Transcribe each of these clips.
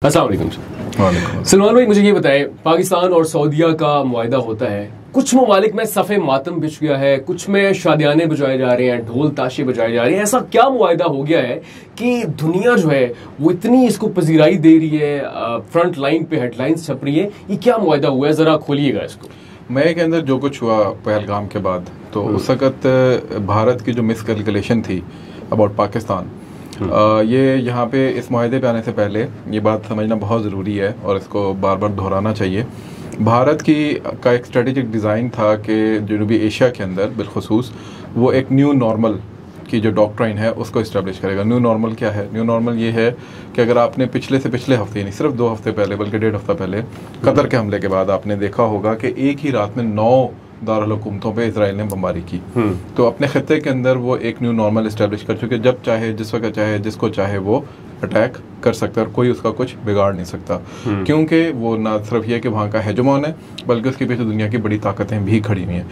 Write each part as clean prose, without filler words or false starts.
अस्सलाम वालेकुम सर। सलमान भाई, मुझे ये बताएं, पाकिस्तान और सऊदीया का मुआहिदा होता है। कुछ ममालिक में सफ़े मातम बिछ गया है, कुछ में शादियाने बजाए जा रहे हैं, ढोल ताशे बजाए जा रहे हैं। ऐसा क्या मुआहिदा हो गया है कि दुनिया जो है वो इतनी इसको पजीराई दे रही है, फ्रंट लाइन पे हेडलाइंस छप रही है। ये क्या मुआहिदा हुआ है, जरा खोलिएगा इसको। मई के अंदर जो कुछ हुआ पहलगाम के बाद, तो उस वक्त भारत की जो मिसकैलकुलेशन थी अबाउट पाकिस्तान, ये यहाँ पे इस मुआहदे पे आने से पहले ये बात समझना बहुत ज़रूरी है और इसको बार बार दोहराना चाहिए। भारत का एक स्ट्रेटेजिक डिज़ाइन था कि जनूबी एशिया के अंदर बिलखुसूस वो एक न्यू नॉर्मल की जो डॉक्ट्राइन है उसको इस्टेब्लिश करेगा। न्यू नॉर्मल क्या है? न्यू नॉर्मल ये है कि अगर आपने पिछले से पिछले हफ्ते, नहीं सिर्फ 2 हफ्ते पहले बल्कि 1.5 हफ्ता पहले कतर के हमले के बाद आपने देखा होगा कि एक ही रात में 9 दारुल हुकूमतों पे इजराइल ने बमबारी की। तो अपने खत्ते के अंदर वो एक न्यू नॉर्मल इस्टेब्लिश कर चुके, जब चाहे, जिस वक्त चाहे, जिसको चाहे वो अटैक कर सकता है और कोई उसका कुछ बिगाड़ नहीं सकता, क्योंकि वो ना सिर्फ ये कि वहाँ का हेजमॉन है बल्कि उसके पीछे दुनिया की बड़ी ताकतें भी खड़ी हुई हैं।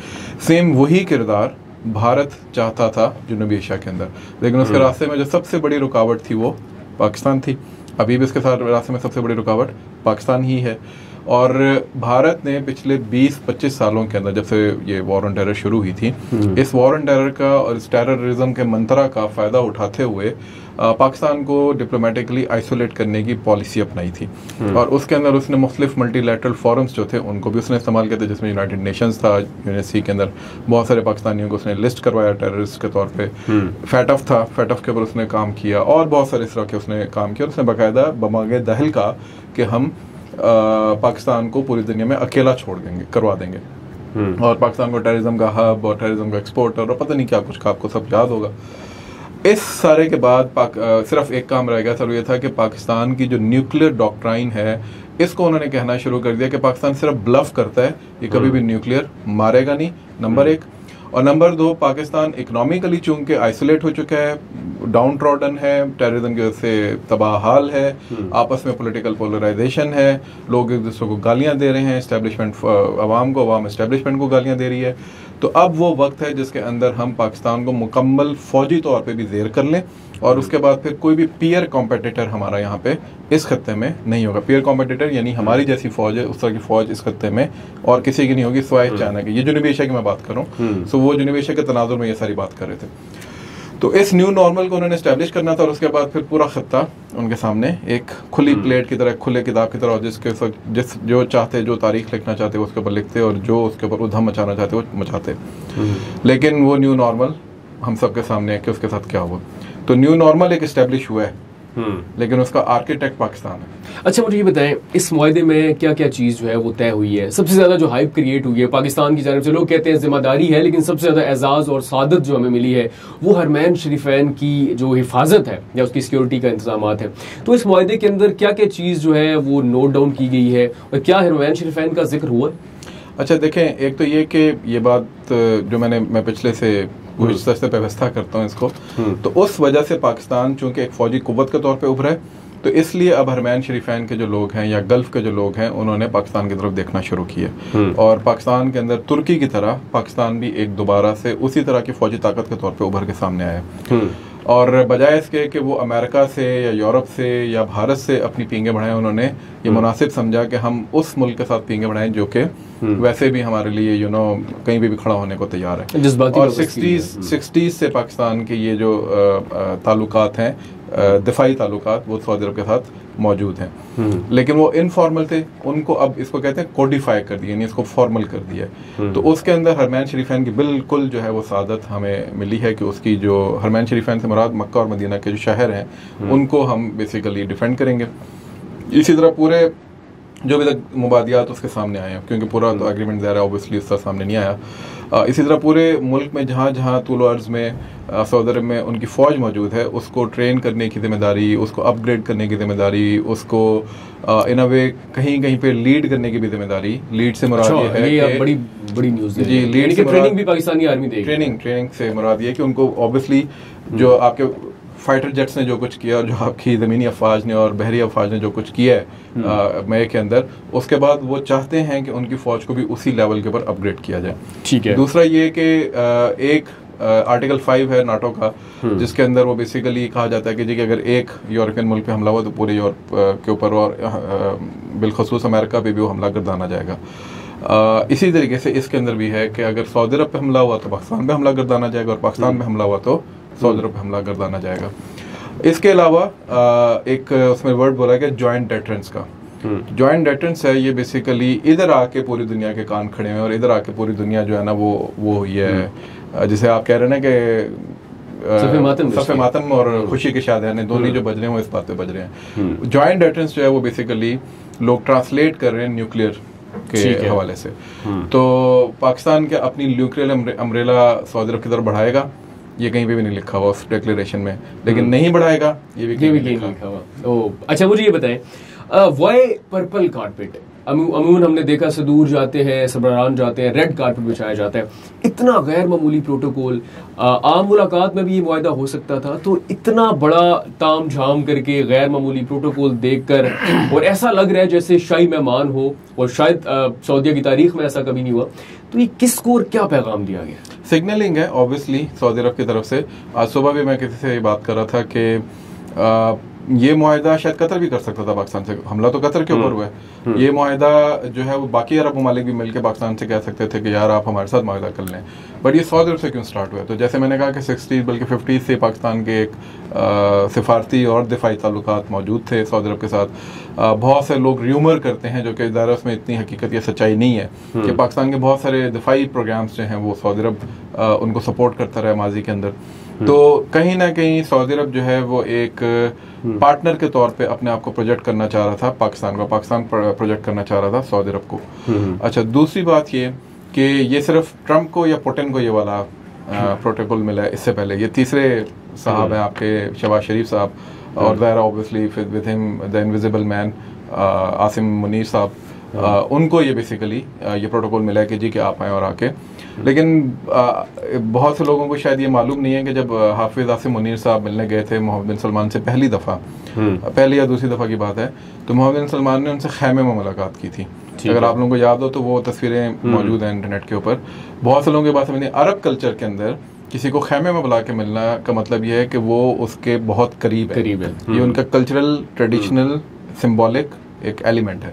सेम वही किरदार भारत चाहता था जनूबी एशिया के अंदर, लेकिन उसके रास्ते में जो सबसे बड़ी रुकावट थी वो पाकिस्तान थी। अभी भी उसके साथ रास्ते में सबसे बड़ी रुकावट पाकिस्तान ही है। और भारत ने पिछले 20-25 सालों के अंदर, जब से ये वॉर ऑन टेरर शुरू हुई थी, इस वॉर ऑन टेरर का और इस टेररिज्म के मंत्रा का फ़ायदा उठाते हुए पाकिस्तान को डिप्लोमेटिकली आइसोलेट करने की पॉलिसी अपनाई थी। और उसके अंदर उसने मुख्तलिफ मल्टीलैटरल फोरम्स जो थे उनको भी उसने इस्तेमाल किए थे, जिसमें यूनाइटेड नेशंस था, यूएनएससी के अंदर बहुत सारे पाकिस्तानियों को उसने लिस्ट करवाया टेररिस्ट के तौर पे। फैटफ था, फैटफ के ऊपर उसने काम किया और बहुत सारे इस तरह के उसने काम किया। और उसने बाकायदा बमागे दहल का कि हम पाकिस्तान को पूरी दुनिया में अकेला छोड़ देंगे, करवा देंगे, और पाकिस्तान को टेररिज्म का हब और टेररिज्म का एक्सपोर्टर और पता नहीं क्या कुछ का, आपको सब याद होगा। इस सारे के बाद सिर्फ एक काम रह गया था, ये था कि पाकिस्तान की जो न्यूक्लियर डॉक्ट्राइन है इसको उन्होंने कहना शुरू कर दिया कि पाकिस्तान सिर्फ ब्लफ करता है, ये कभी भी न्यूक्लियर मारेगा नहीं, नंबर 1। और नंबर 2, पाकिस्तान इकोनॉमिकली चूंकि आइसोलेट हो चुका है, डाउन ट्रॉडन है, टेररिज्म की वजह से तबाह हाल है, आपस में पॉलिटिकल पोलराइजेशन है, लोग एक दूसरे को गालियां दे रहे हैं, एस्टेब्लिशमेंट अवाम को, अवाम एस्टेब्लिशमेंट को गालियां दे रही है। तो अब वो वक्त है जिसके अंदर हम पाकिस्तान को मुकम्मल फौजी तौर पे भी ज़ेर कर लें और उसके बाद फिर कोई भी पीयर कॉम्पिटिटर हमारा यहाँ पे इस खत्ते में नहीं होगा। पीयर कॉम्पिटिटर यानी हमारी जैसी फौज है, उस तरह की फौज इस खत्ते में और किसी की नहीं होगी सिवाय चाइना की। ये जनूबी एशिया की मैं बात कर रहा हूँ, सो वो जनूबी एशिया के तनाजुर में ये सारी बात कर रहे थे। तो इस न्यू नॉर्मल को उन्होंने एस्टेब्लिश करना था और उसके बाद फिर पूरा खत्ता उनके सामने एक खुली प्लेट की तरह, खुले किताब की तरह, जिस जो चाहते, जो तारीख लिखना चाहते वो उसके ऊपर लिखते और जो उसके ऊपर उधम मचाना चाहते वो मचाते। लेकिन वो न्यू नॉर्मल हम सबके सामने है कि उसके साथ क्या हुआ। तो न्यू नॉर्मल एक एस्टेब्लिश हुआ है, लेकिन उसका आर्किटेक्ट पाकिस्तान है। अच्छा, मुझे ये बताएं, इस मुआहदे में क्या क्या चीज़ जो है वो तय हुई है? सबसे ज़्यादा जो हाइप क्रिएट हुई है पाकिस्तान की जानिब से, लोग कहते हैं जिम्मेदारी है, लेकिन सबसे ज़्यादा एजाज़ और सादत जो हमें मिली है वो हरमैन शरीफैन की जो हिफाजत है या उसकी सिक्योरिटी का इंतजाम है। तो इस मुआहदे के अंदर क्या क्या चीज़ जो है वो नोट डाउन की गई है और क्या हरमैन शरीफैन का जिक्र हुआ? अच्छा देखें, एक तो ये कि ये बात जो मैं पिछले से गुज़श्ता पे व्यवस्था करता हूँ इसको, तो उस वजह से पाकिस्तान चूंकि एक फौजी कुव्वत के तौर पे उभरा है, तो इसलिए अब हरमैन शरीफैन के जो लोग हैं या गल्फ के जो लोग हैं उन्होंने पाकिस्तान की तरफ देखना शुरू किया और पाकिस्तान के अंदर तुर्की की तरह पाकिस्तान भी एक दोबारा से उसी तरह की फौजी ताकत के तौर पे उभर के सामने आया। और बजाय इसके कि वो अमेरिका से या यूरोप से या भारत से अपनी पींगे बढ़ाएं, उन्होंने ये मुनासिब समझा कि हम उस मुल्क के साथ पींगे बढ़ाएं जो कि वैसे भी हमारे लिए कहीं भी खड़ा होने को तैयार है। और 60s से पाकिस्तान के ये जो ताल्लुकात हैं, दिफाई ताल्लुकात, वो सऊदी अरब के साथ मौजूद हैं, लेकिन वो इनफॉर्मल थे। उनको अब इसको कहते हैं कोडिफाई कर दिया, यानी इसको फॉर्मल कर दिया। तो उसके अंदर हरमैन शरीफैन की बिल्कुल जो है वो सादत हमें मिली है कि उसकी जो हरमैन शरीफैन से मुराद मक्का और मदीना के जो शहर हैं उनको हम बेसिकली डिफेंड करेंगे। इसी तरह पूरे जो भी तक मुबादियात उसके सामने आए हैं, क्योंकि पूरा तो एग्रीमेंट ज़ाहिर है ऑब्वियसली उसका सामने नहीं आया। इसी तरह पूरे मुल्क में जहाँ जहाँ तूल अर्ज़ में सऊदी अरब में उनकी फ़ौज मौजूद है उसको ट्रेन करने की जिम्मेदारी, उसको अपग्रेड करने की जिम्मेदारी, उसको इन अ वे कहीं कहीं पे लीड करने की भी जिम्मेदारी। लीड से मुराद ये है, ये बड़ी न्यूज़ है जी, लीड से ट्रेनिंग भी पाकिस्तानी आर्मी देगी। ट्रेनिंग से मुराद ये कि उनको ऑब्वियसली जो आपके फाइटर जेट्स ने जो कुछ किया और जो आपकी ज़मीनी अफवाज ने और बहरी अफवाज ने जो कुछ किया है मई के अंदर, उसके बाद वो चाहते हैं कि उनकी फ़ौज को भी उसी लेवल के ऊपर अपग्रेड किया जाए। ठीक है। दूसरा ये कि एक आर्टिकल 5 है नाटो का, जिसके अंदर वो बेसिकली कहा जाता है कि जी कि अगर एक यूरोपियन मुल्क पे हमला हुआ तो पूरे यूरोप के ऊपर और बिलखसूस अमेरिका पे भी वो हमला गर्दाना जाएगा। इसी तरीके से इसके अंदर भी है कि अगर सऊदी अरब पे हमला हुआ तो पाकिस्तान पे हमला गर्दाना जाएगा, और पाकिस्तान में हमला हुआ तो सऊदी अरब पे हमला गर्दाना जाएगा। इसके अलावा एक उसमें वर्ड बोला गया जॉइंट डेटरेंस का। जॉइंट डेटरेंस है, ये बेसिकली इधर आके पूरी दुनिया के कान खड़े हैं और इधर आके पूरी दुनिया जो है ना वो हुई है, जिसे आप कह रहे हैं ना कि सफ़े मातम और खुशी की शादियां दोनों जो बज रहे हैं वो इस बात पे बज रहे हैं। जॉइंट डेटरेंस जो है वो बेसिकली लोग ट्रांसलेट कर रहे हैं न्यूक्लियर के हवाले से। तो पाकिस्तान के अपनी न्यूक्लियर अम्ब्रेला सऊदी अरब की तरफ बढ़ाएगा, ये कहीं पे भी नहीं लिखा हुआ उस डिक्लेरेशन में, लेकिन नहीं बढ़ाएगा ये भी कहीं लिखा हुआ। अच्छा, मुझे ये बताएं, वाई पर्पल कारपेट? अमूमन हमने देखा सदूर जाते हैं, सबरान जाते हैं, रेड कारपेट बिछाया जाता है। इतना गैर मामूली प्रोटोकॉल, आम मुलाकात में भी ये मुआहदा हो सकता था, तो इतना बड़ा ताम झाम करके गैर मामूली प्रोटोकॉल देखकर और ऐसा लग रहा है जैसे शाही मेहमान हो, और शायद सऊदीया की तारीख में ऐसा कभी नहीं हुआ। तो ये किसको और क्या पैगाम दिया गया? सिग्नलिंग है ऑब्वियसली सऊदी अरब की तरफ से। आज सुबह भी मैं किसी से बात कर रहा था कि ये मुआहदा शायद कतर भी कर सकता था पाकिस्तान से, हमला तो कतर के ऊपर हुआ है। ये मुआहदा जो है वो बाकी अरब ममालिक भी मिलकर पाकिस्तान से कह सकते थे कि यार आप हमारे साथ मुआहदा कर लें, बट ये सऊदी अरब से क्यों स्टार्ट हुआ? तो जैसे मैंने कहा कि 60 बल्कि 50 से पाकिस्तान के एक सिफारती और दिफाई ताल्लुकात मौजूद थे सऊदी अरब के साथ। बहुत से लोग र्यूमर करते हैं, जो कि ज़ाहिर उसमें इतनी हकीकत या सच्चाई नहीं है, कि पाकिस्तान के बहुत सारे दिफाई प्रोग्राम्स जो हैं वो सऊदी अरब उनको सपोर्ट करता रहा माजी के अंदर। तो कहीं ना कहीं सऊदी अरब जो है वो एक पार्टनर के तौर पे अपने आप को प्रोजेक्ट करना चाह रहा था पाकिस्तान को, पाकिस्तान प्रोजेक्ट करना चाह रहा था सऊदी अरब को। अच्छा, दूसरी बात ये कि ये सिर्फ ट्रंप को या पुतिन को ये वाला प्रोटोकॉल मिला है, इससे पहले ये तीसरे साहब हैं आपके शहबाज शरीफ साहब, और ज़ाहिर obviously with him the invisible man Asim Munir साहब, उनको ये बेसिकली ये प्रोटोकॉल मिला है कि जी कि आप आए और आके। लेकिन बहुत से लोगों को शायद ये मालूम नहीं है कि जब हाफिज आसिम मुनीर साहब मिलने गए थे मोहम्मद बिन सलमान से पहली दफ़ा, पहली या दूसरी दफ़ा की बात है, तो मोहम्मद बिन सलमान ने उनसे खैमे में मुलाकात की थी। अगर आप लोगों को याद हो तो वो तस्वीरें मौजूद हैं इंटरनेट के ऊपर। बहुत से लोगों की बात समझनी, अरब कल्चर के अंदर किसी को खैमे में बुला के मिलना का मतलब ये है कि वो उसके बहुत करीब है। ये उनका कल्चरल ट्रेडिशनल सिंबॉलिक एक एलिमेंट है।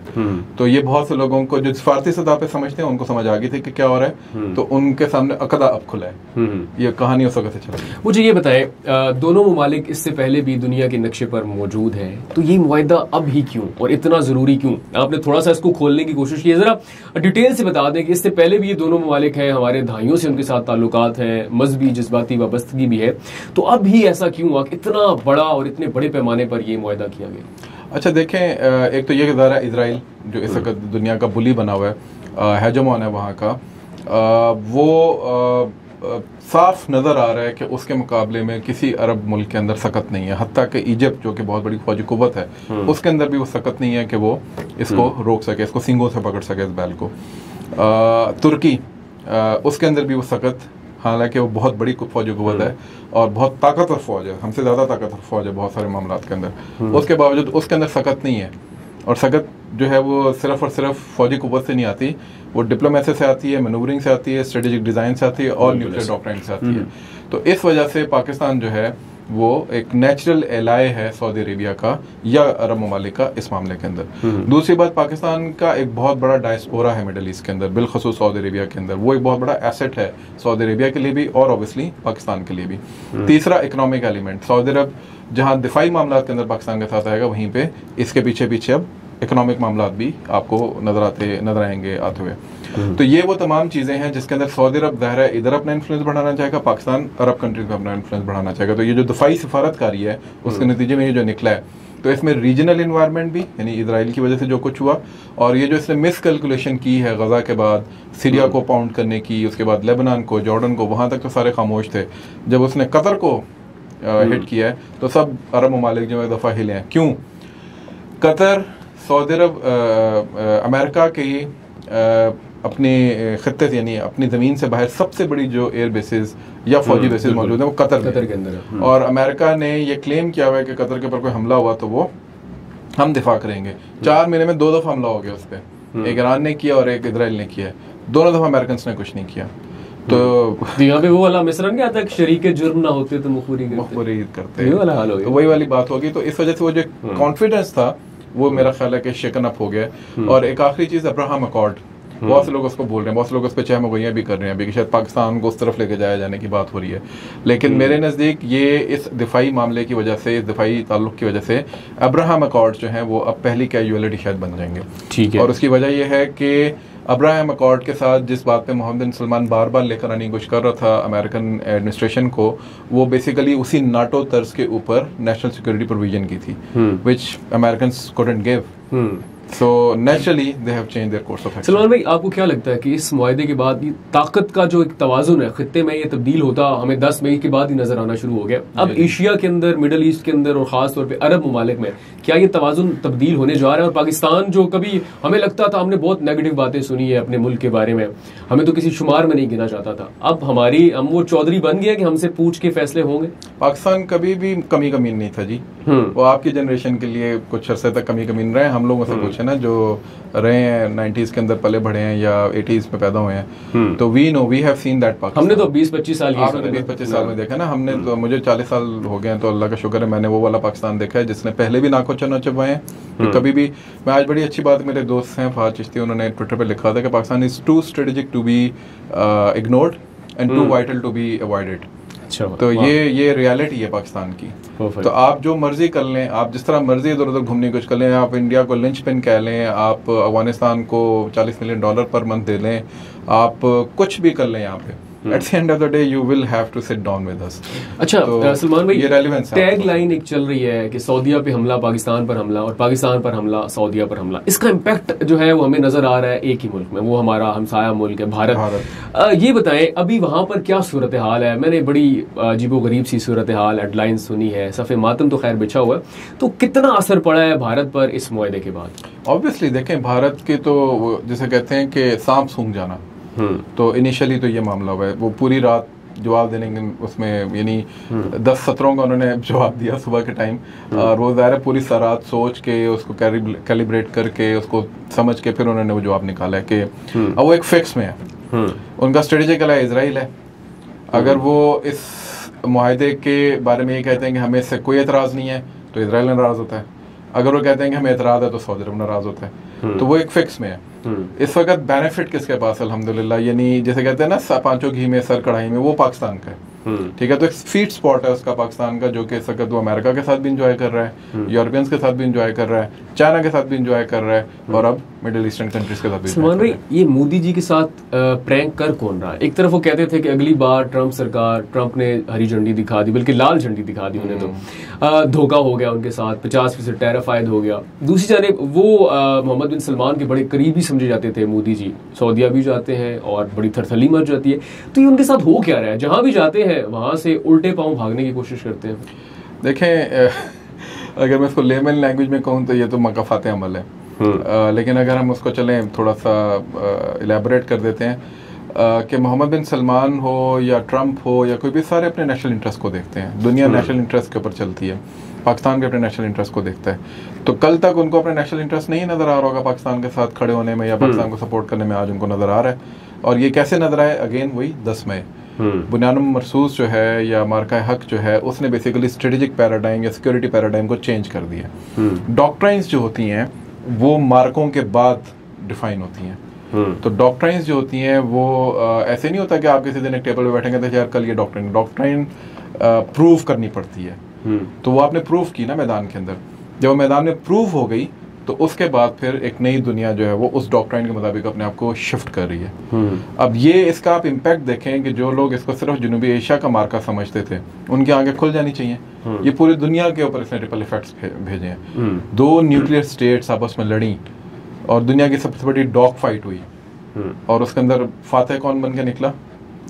तो ये बहुत से लोगों को जो सिफारती सतह पे समझते हैं उनको समझ आ गई थी कि क्या हो रहा है, तो उनके सामने अकदा अब खुला है। ये कहानी उस वक्त से चल रही है। मुझे ये बताएं, दोनों ममालिक इससे पहले भी दुनिया के नक्शे पर मौजूद हैं, तो ये मुआहदा अब ही क्यों और इतना जरूरी क्यों? आपने थोड़ा सा इसको खोलने की कोशिश की, जरा डिटेल से बता दें कि इससे पहले भी ये दोनों ममालिक हैं, हमारे धाइयों से उनके साथ ताल्लुकात हैं, मजहबी जज्बाती वाबस्तगी भी है, तो अब ही ऐसा क्यों हुआ कि इतना बड़ा और इतने बड़े पैमाने पर यह मुआहदा किया गया? अच्छा देखें, एक तो ये कि ज़रा इजराइल जो इस वक्त दुनिया का बुली बना हुआ है, हेजमोन है वहाँ का, वो साफ नज़र आ रहा है कि उसके मुकाबले में किसी अरब मुल्क के अंदर सकत नहीं है। हत्ता कि इजिप्ट जो कि बहुत बड़ी फौजी कुव्वत है, उसके अंदर भी वो सकत नहीं है कि वो इसको रोक सके, इसको सींगों से पकड़ सके इस बैल को। तुर्की, उसके अंदर भी वो सकत, हालांकि वो बहुत बड़ी फौजी कुव्वत है और बहुत ताकतवर फौज है, हमसे ज़्यादा ताकतवर फौज है बहुत सारे मामलात के अंदर, उसके बावजूद उसके अंदर सकत नहीं है। और सकत जो है वो सिर्फ और सिर्फ फौजी कुव्वत से नहीं आती, वो डिप्लोमेसी से आती है, मैनूवरिंग से आती है, स्ट्रेटेजिक डिज़ाइन से आती है और न्यूक्लियर डॉक्ट्राइन से आती है। तो इस वजह से पाकिस्तान जो है वो एक नेचुरल एलाय है सऊदी अरेबिया का या अरब ममालिक का इस मामले के अंदर। दूसरी बात, पाकिस्तान का एक बहुत बड़ा डायस्पोरा है मिडल ईस्ट के अंदर, बिलखसूस सऊदी अरेबिया के अंदर, वो एक बहुत बड़ा एसेट है सऊदी अरेबिया के लिए भी और ऑब्वियसली पाकिस्तान के लिए भी। तीसरा, इकोनॉमिक एलिमेंट, सऊदी अरब जहाँ दिफाई मामला के अंदर पाकिस्तान के साथ आएगा, वहीं पे इसके पीछे पीछे अब इकोनॉमिक मामला भी आपको नजर आएंगे आते हुए। तो ये वो तमाम चीज़ें हैं जिसके अंदर सऊदी अरब ज़ाहिर है इधर अपना इन्फ्लुएंस बढ़ाना चाहेगा, पाकिस्तान अरब कंट्रीज में अपना इन्फ्लुएंस बढ़ाना चाहेगा। तो ये जो दफाई सिफारतकारी है उसके नतीजे में ये जो निकला है, तो इसमें रीजनल इन्वायरमेंट भी, यानी इजराइल की वजह से जो कुछ हुआ, और ये जो इसने मिस कैलकुलेशन की है गजा के बाद सीरिया को पाउंड करने की, उसके बाद लेबनान को, जॉर्डन को, वहाँ तक तो सारे खामोश थे। जब उसने कतर को हिट किया है तो सब अरब ममालिक जो है दफ़ा हिले हैं। क्यों? कतर, सऊदी अरब, अमेरिका की अपने खत्ते से, यानी अपनी ज़मीन से बाहर सबसे बड़ी जो एयर बेसिस या फौजी बेसिस मौजूद है वो कतर के अंदर है। और अमेरिका ने ये क्लेम किया हुआ है कि कतर के ऊपर कोई हमला हुआ तो वो हम दिफा करेंगे। 4 महीने में 2 दफ़ा हमला हो गया उस पर, एक ईरान ने किया और एक इजराइल ने किया, दोनों दफ़ा अमेरिकन ने कुछ नहीं किया। तो यहाँ पे वो वाला मिसरा नहीं आता कि शरीक जुर्म ना होते तो मुखबरी करते, ये वाला हाल हो गया। तो वही वाली बात होगी। तो इस वजह से वो जो कॉन्फिडेंस था वो मेरा ख्याल है कि शेकन अप हो गया। और एक आखिरी चीज, अब्राहम अकॉर्ड, बहुत से लोग उसको बोल रहे हैं, बहुत से लोग उस पर चहमगोइयां भी कर रहे हैं अभी कि शायद पाकिस्तान को उस तरफ लेके जाया जाने की बात हो रही है। लेकिन मेरे नज़दीक ये इस दिफाई मामले की वजह से, इस दिफाई ताल्लुक की वजह से अब्राहम अकॉर्ड जो है वो अब पहली कैजुअलिटी शायद बन जाएंगे। ठीक है। और उसकी वजह यह है कि अब्राहम अकॉर्ड के साथ जिस बात पे मोहम्मद बिन सलमान बार बार लेकर आने की कोशिश कर रहा था अमेरिकन एडमिनिस्ट्रेशन को, वो बेसिकली उसी नाटो तर्ज के ऊपर नेशनल सिक्योरिटी प्रोविजन की थी, which Americans couldn't give. So naturally they have changed their course of action. Salman भाई, आपको क्या लगता है कि इस मुआहदे के बाद ये ताकत का जो एक तवाजुन है खित्ते में, ये तब्दील होता हमें 10 मई के बाद ही नजर आना शुरू हो गया? अब एशिया के अंदर, मिडल ईस्ट के अंदर और खास तौर पे अरब ममालिक में क्या ये तवाजुन तब्दील होने जा रहा है? और पाकिस्तान जो कभी हमें लगता था, हमने बहुत नेगेटिव बातें सुनी है अपने मुल्क के बारे में, हमें तो किसी शुमार में नहीं गिना जाता था, अब हम वो चौधरी बन गया कि हमसे पूछ के फैसले होंगे। पाकिस्तान कभी भी कमी नहीं था जी। वो आपकी जनरेशन के लिए कुछ अरसे तक कमी नहीं रहे। हम लोगों से पूछे ना, जो रहे हैं 90s के अंदर पले बढ़े हैं या 80s में पैदा हुए हैं, तो we know, we have seen that Pakistan. हमने तो 20-25 साल आपने तो 20-25 साल में देखा ना, हमने तो, मुझे 40 साल हो गए हैं, तो अल्लाह का शुक्र है मैंने वो वाला पाकिस्तान देखा है जिसने पहले भी नाको चना चबाए हैं। तो कभी भी, मैं आज बड़ी अच्छी बात, मेरे दोस्त हैं फहाद चिश्ती, उन्होंने ट्विटर पे लिखा था कि Pakistan is too strategic to be ignored and too vital to be avoided. तो ये रियलिटी है पाकिस्तान की। तो आप जो मर्जी कर लें, आप जिस तरह मर्जी इधर उधर घूमने की कोशिश कर लें, आप इंडिया को लिंचपिन कह लें, आप अफगानिस्तान को $40 मिलियन पर मंथ दे लें, आप कुछ भी कर लें, यहाँ पे at the end of the day you will have to sit down with us। अच्छा तो सलमान भाई, ये रेलेवेंस है। टैग लाइन एक चल रही है कि सऊदीया पे हमला, पाकिस्तान पर हमला, और पाकिस्तान पर हमला, सऊदीया पर हमला। इसका इम्पैक्ट जो है वो हमें नजर आ रहा है एक ही मुल्क में, वो हमारा हमसाया मुल्क है भारत। ये बताएं अभी वहां पर क्या सूरत हाल है? मैंने बड़ी अजीबोगरीब सी सूरत हाल, हेडलाइन सुनी है, सफ़े मातम तो खैर बिछा हुआ है, तो कितना असर पड़ा है भारत पर इस मुआहदे के बाद? ऑब्वियसली देखें, भारत के तो जैसे कहते हैं कि सांप सूंघ जाना, तो इनिशियली तो ये मामला हुआ है। वो पूरी रात जवाब देने के उसमें, यानी 10-17 का उन्होंने जवाब दिया सुबह के टाइम, और वो ज़ाहिर है पूरी रात सोच के, उसको कैलिब्रेट करके, उसको समझ के फिर उन्होंने वो जवाब निकाला है कि अब वो एक फिक्स में है। उनका स्ट्रेटेजिकल है इजराइल है। अगर वो इस मुआहदे के बारे में ये कहते हैं कि हमें इससे कोई एतराज़ नहीं है, तो इजराइल नाराज़ होता है। अगर वो कहते हैं कि हमें एतराज़ है, तो सऊदी अरब नाराज़ होता है। तो वो एक फिक्स में है। इस वक्त बेनिफिट किसके पास? अल्हम्दुलिल्लाह, यानी जैसे कहते हैं ना, पांचों घी में सर कढ़ाई में, वो पाकिस्तान का है। ठीक है, तो एक स्वीट स्पॉट है उसका पाकिस्तान का, जो कि इस वक्त वो अमेरिका के साथ भी इंजॉय कर रहा है, यूरोपियंस के साथ भी इंजॉय कर रहा है, चाइना के साथ भी इंजॉय कर रहा है, और अब मिडिल ईस्टर्न कंट्रीज के साथ भी। सलमान भाई, ये मोदी जी के साथ प्रैंक कर कौन रहा है? एक तरफ वो कहते थे कि अगली बार ट्रंप ने हरी झंडी दिखा दी, बल्कि लाल झंडी दिखा दी उन्हें, तो धोखा हो गया उनके साथ, 50% टैरिफ आयद हो गया। दूसरी जानिब वो मोहम्मद बिन सलमान के बड़े करीबी समझे जाते थे मोदी जी, सऊदीया भी जाते हैं और बड़ी थरथली मच जाती है। तो ये उनके साथ हो क्या रहा है? जहां भी जाते हैं वहां से उल्टे पांव भागने की कोशिश करते हैं। देखें, अगर मैं इसको लेमन लैंग्वेज में कहूँ तो ये तो मकाफात अमल है। लेकिन अगर हम उसको चलें थोड़ा सा इलेबोरेट कर देते हैं कि मोहम्मद बिन सलमान हो या ट्रंप हो या कोई भी, सारे अपने नेशनल इंटरेस्ट को देखते हैं। दुनिया नेशनल इंटरेस्ट के ऊपर चलती है, पाकिस्तान भी अपने नेशनल इंटरेस्ट को देखता है। तो कल तक उनको अपना नेशनल इंटरेस्ट नहीं नजर आ रहा होगा पाकिस्तान के साथ खड़े होने में या पाकिस्तान को सपोर्ट करने में, आज उनको नजर आ रहा है। और ये कैसे नजर आए? अगेन वही 10 मई बुनियानुम मरसूस जो है या मार्का हक जो है, उसने बेसिकली स्ट्रेटेजिक पैराडाइम या सिक्योरिटी पैराडाइम को चेंज कर दिया। डॉक्ट्राइंस जो होती हैं वो मार्कों के बाद डिफाइन होती हैं। तो डॉक्ट्राइंस जो होती हैं वो ऐसे नहीं होता कि आप किसी दिन एक टेबल पे बैठेंगे तो यार कल ये डॉक्ट्राइन प्रूव करनी पड़ती है। तो वो आपने प्रूव की ना मैदान के अंदर, जब वो मैदान में प्रूव हो गई तो उसके बाद फिर एक नई दुनिया जो है वो उस डॉक्ट्राइन के मुताबिक अपने आप को शिफ्ट कर रही है। अब ये इसका आप इम्पैक्ट देखें कि जो लोग इसको सिर्फ जनूबी एशिया का मार्का समझते थे, उनकी आंखें खुल जानी चाहिए। ये पूरी दुनिया के ऊपर इसने रिपल इफेक्ट्स भेजे हैं। 2 न्यूक्लियर स्टेट्स आपस में लड़ी और दुनिया की सबसे बड़ी डॉग फाइट हुई, और उसके अंदर फातेह कौन बन के निकला?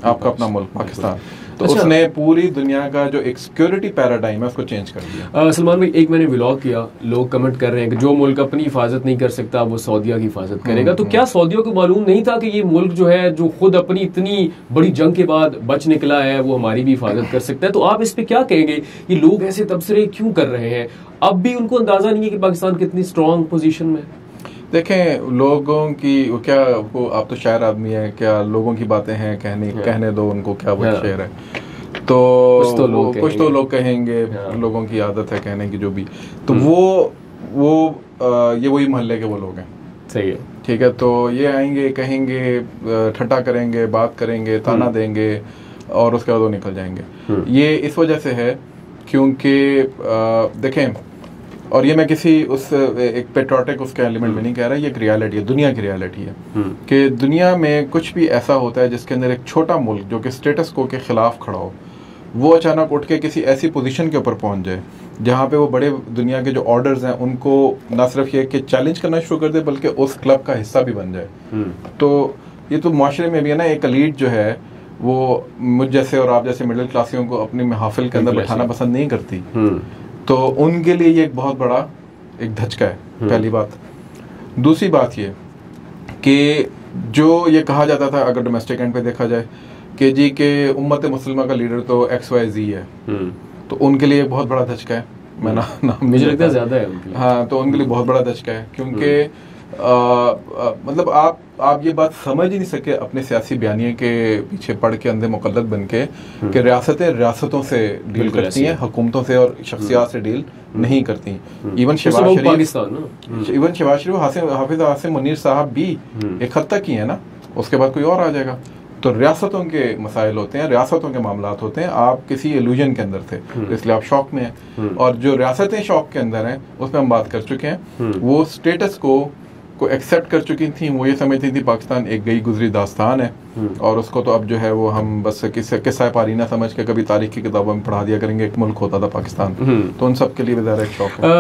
आपका अपना मुल्क पाकिस्तान। तो अच्छा, उसने पूरी दुनिया का जो एक सिक्योरिटी पैराडाइम है उसको चेंज कर दिया। सलमान भाई, एक मैंने व्लॉग किया, लोग कमेंट कर रहे हैं कि जो मुल्क अपनी हिफाजत नहीं कर सकता वो सऊदीया की हिफाजत करेगा। तो क्या सऊदीया को मालूम नहीं था कि ये मुल्क जो है, जो खुद अपनी इतनी बड़ी जंग के बाद बच निकला है, वो हमारी भी हिफाजत कर सकता है? तो आप इस पे क्या कहेंगे? ये लोग ऐसे तबसरे क्यों कर रहे हैं? अब भी उनको अंदाजा नहीं है कि पाकिस्तान कितनी स्ट्रॉन्ग पोजीशन में? देखें लोगों की क्या, वो आप तो शायर आदमी है, क्या लोगों की बातें हैं कहने दो उनको, क्या वो शेर है। तो कुछ तो लोग कहेंगे, लोगों की आदत है कहने की जो भी, तो वो ये वही मोहल्ले के वो लोग हैं। सही है, ठीक है। तो ये आएंगे, कहेंगे, ठट्टा करेंगे, बात करेंगे, ताना देंगे और उसके बाद वो निकल जाएंगे। ये इस वजह से है क्योंकि देखें, और ये मैं किसी उस एक पेट्रोटिक उसके एलिमेंट में नहीं कह रहा, ये एक रियलिटी है, दुनिया की रियलिटी है कि दुनिया में कुछ भी ऐसा होता है जिसके अंदर एक छोटा मुल्क जो कि स्टेटस को के खिलाफ खड़ा हो, वो अचानक उठ के किसी ऐसी पोजीशन के ऊपर पहुंच जाए जहाँ पे वो बड़े दुनिया के जो ऑर्डर्स हैं उनको ना सिर्फ ये कि चैलेंज करना शुरू कर दे बल्कि उस क्लब का हिस्सा भी बन जाए। तो ये तो माशरे में भी है ना, एक एलीट जो है वो मुझ जैसे और आप जैसे मिडिल क्लासियों को अपनी महफिल के अंदर बैठाना पसंद नहीं करती, तो उनके लिए ये एक बहुत बड़ा एक धचका है, पहली बात। दूसरी बात ये कि जो ये कहा जाता था अगर डोमेस्टिक एंड पे देखा जाए कि जी के उम्मत मुस्लिमा का लीडर तो XYZ है, तो उनके लिए बहुत बड़ा धचका है। मैं नाम मुझे लगता है ज्यादा है उनके लिए। हाँ, तो उनके लिए बहुत बड़ा धचका है क्योंकि मतलब आप ये बात समझ ही नहीं सके अपने सियासी बयानिए के पीछे पड़ के अंधे मुकल्लद बन के कि रियासतें रियासतों से डील करती हैं, हुकूमतों से और शख्सियात से डील नहीं करती। इवन शहबाज शरीफ, हाफिज आसिम मुनीर साहब भी एक हद तक ही है ना, उसके बाद कोई और आ जाएगा। तो रियासतों के मसाइल होते हैं, रियासतों के मामलात होते हैं। आप किसी इल्यूजन के अंदर थे इसलिए आप शौक में हैं, और जो रियासतें शौक के अंदर हैं उसमें हम बात कर चुके हैं। वो स्टेटस को एक्सेप्ट कर चुकी थी, वो ये समझती थी पाकिस्तान एक गई गुजरी दास्तान है और उसको तो अब जो है वो हम बस किस्सा पारीना समझ के कभी तारीख की किताबों में पढ़ा दिया करेंगे, एक मुल्क होता था पाकिस्तान। तो उन सब के लिए ज़रा एक शौक है।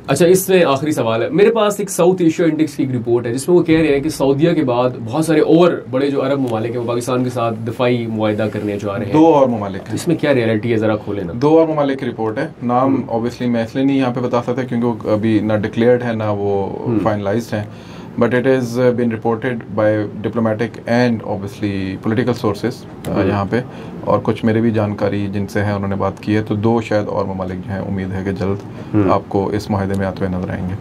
अच्छा, इसमें आखिरी सवाल है मेरे पास। एक साउथ एशिया इंडेक्स की एक रिपोर्ट है जिसमें वो कह रहे हैं कि सऊदीया के बाद बहुत सारे और बड़े जो अरब ममालिक हैं वो पाकिस्तान के साथ दिफाई मुआहिदा करने जा रहे हैं। 2 और ममालिक, इसमें क्या रियलिटी है, जरा खोले ना। 2 और ममालिक की रिपोर्ट है। नाम ऑब्वियसली मैं इसलिए नहीं यहाँ पे बता सकता क्योंकि वो अभी ना डिक्लेयर्ड है ना वो फाइनलाइज्ड है, but it is been reported by diplomatic and obviously political sources यहाँ पे, और कुछ मेरे भी जानकारी जिनसे है उन्होंने बात की है। तो 2 शायद और ममालिक जो हैं, उम्मीद है कि जल्द आपको इस मुआहिदे में आते हुए नजर आएंगे।